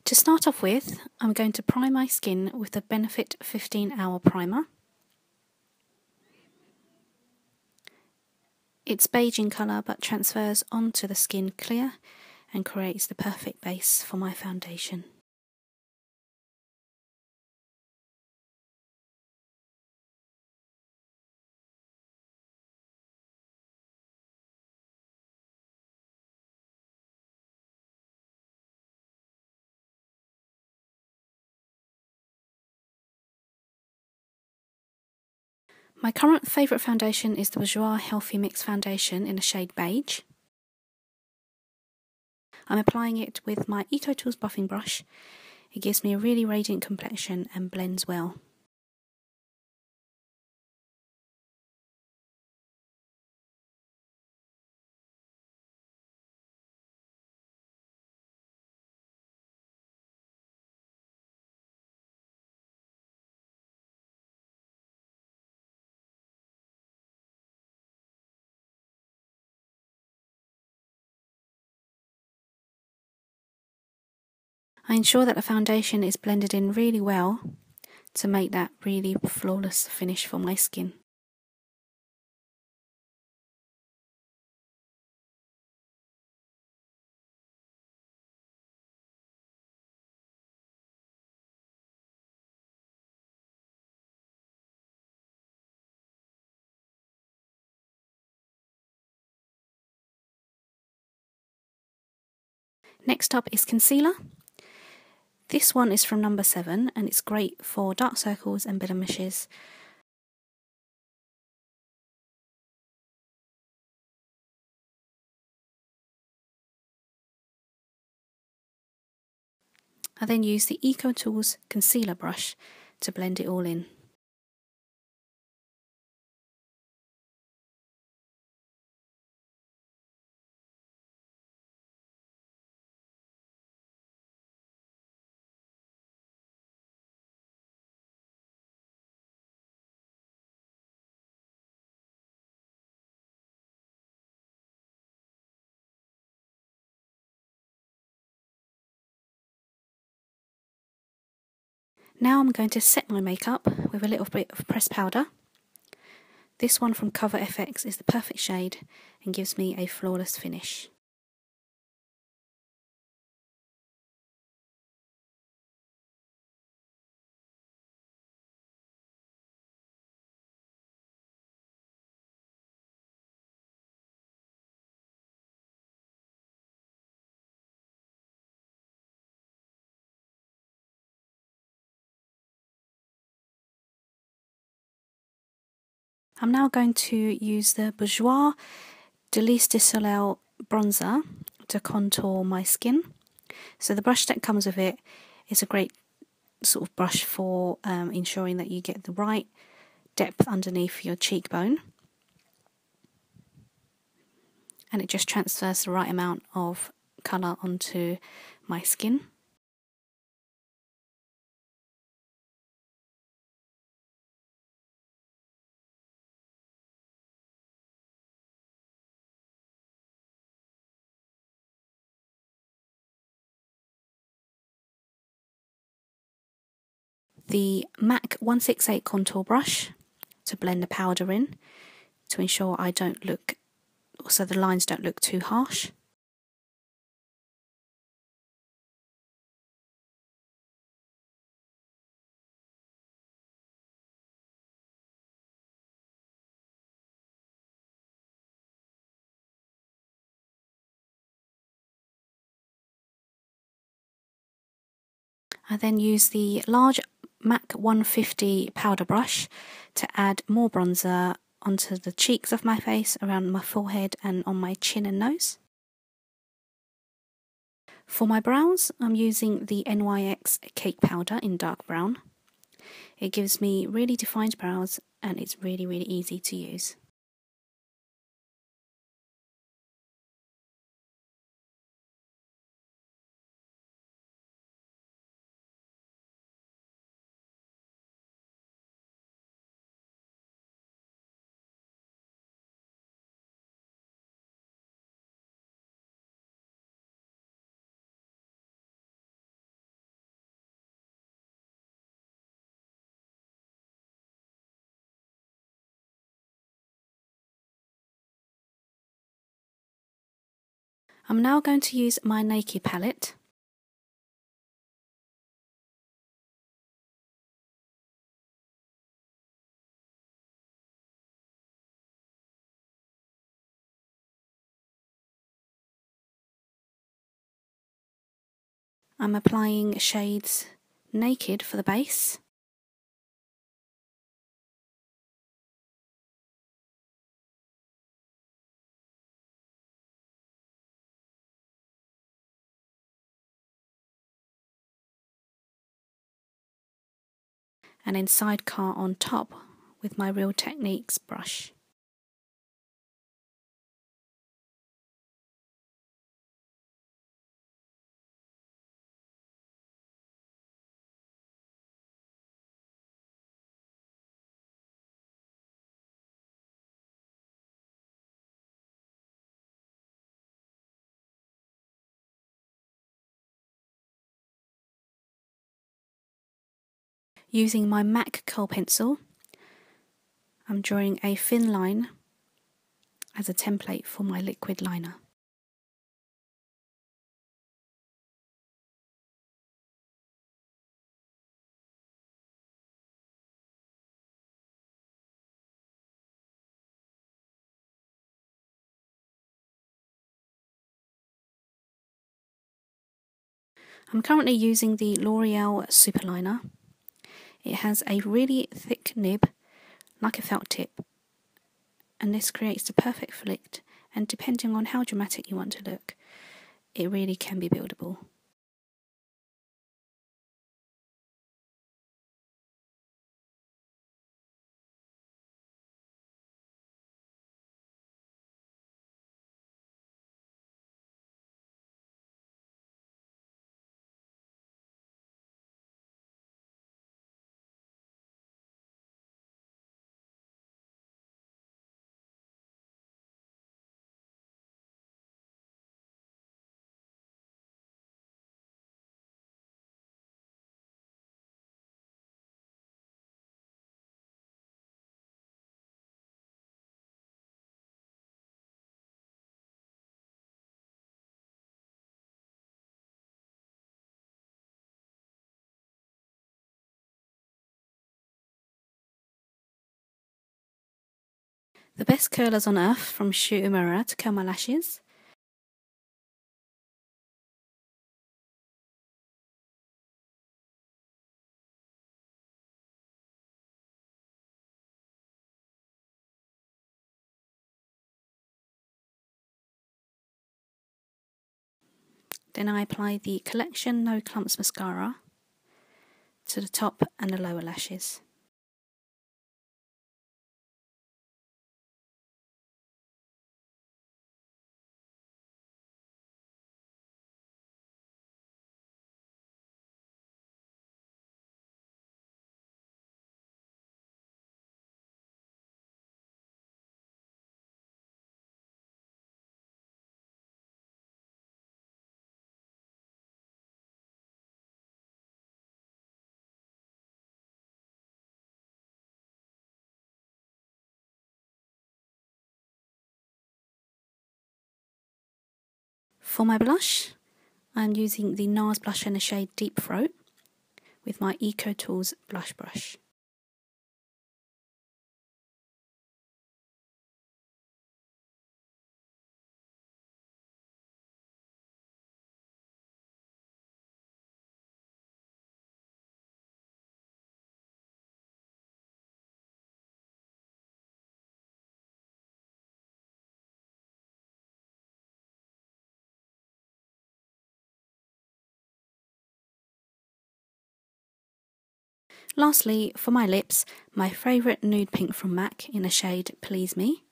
To start off with, I'm going to prime my skin with the Benefit 15-Hour Primer. It's beige in colour but transfers onto the skin clear and creates the perfect base for my foundation. My current favourite foundation is the Bourjois Healthy Mix Foundation in the shade Beige. I'm applying it with my EcoTools buffing brush. It gives me a really radiant complexion and blends well. I ensure that the foundation is blended in really well to make that really flawless finish for my skin. Next up is concealer. This one is from number 7 and it's great for dark circles and blemishes. I then use the EcoTools concealer brush to blend it all in. Now I'm going to set my makeup with a little bit of pressed powder. This one from Cover FX is the perfect shade and gives me a flawless finish. I'm now going to use the Bourjois Delice de Soleil bronzer to contour my skin. So the brush that comes with it is a great sort of brush for ensuring that you get the right depth underneath your cheekbone. And it just transfers the right amount of colour onto my skin. The MAC 168 contour brush to blend the powder in to ensure so the lines don't look too harsh. I then use the large MAC 150 powder brush to add more bronzer onto the cheeks of my face, around my forehead and on my chin and nose. For my brows, I'm using the NYX Cake Powder in dark brown. It gives me really defined brows and it's really easy to use. I'm now going to use my Naked palette. I'm applying shades Naked for the base. And then Sidecar on top with my Real Techniques brush. Using my MAC Kohl pencil, I'm drawing a thin line as a template for my liquid liner. I'm currently using the Loreal Superliner. It has a really thick nib, like a felt tip, and this creates the perfect flick, and depending on how dramatic you want to look, it really can be buildable. The best curlers on earth from Uemura to curl my lashes. Then I apply the Collection No Clumps Mascara to the top and the lower lashes. For my blush, I'm using the Nars blush in the shade Deep Throat with my EcoTools blush brush. Lastly, for my lips, my favourite nude pink from MAC in the shade Please Me.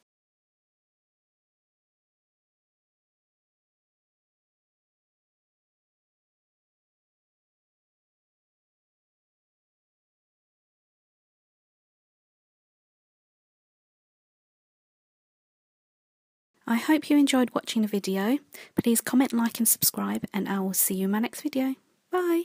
I hope you enjoyed watching the video. Please comment, like and subscribe, and I will see you in my next video. Bye!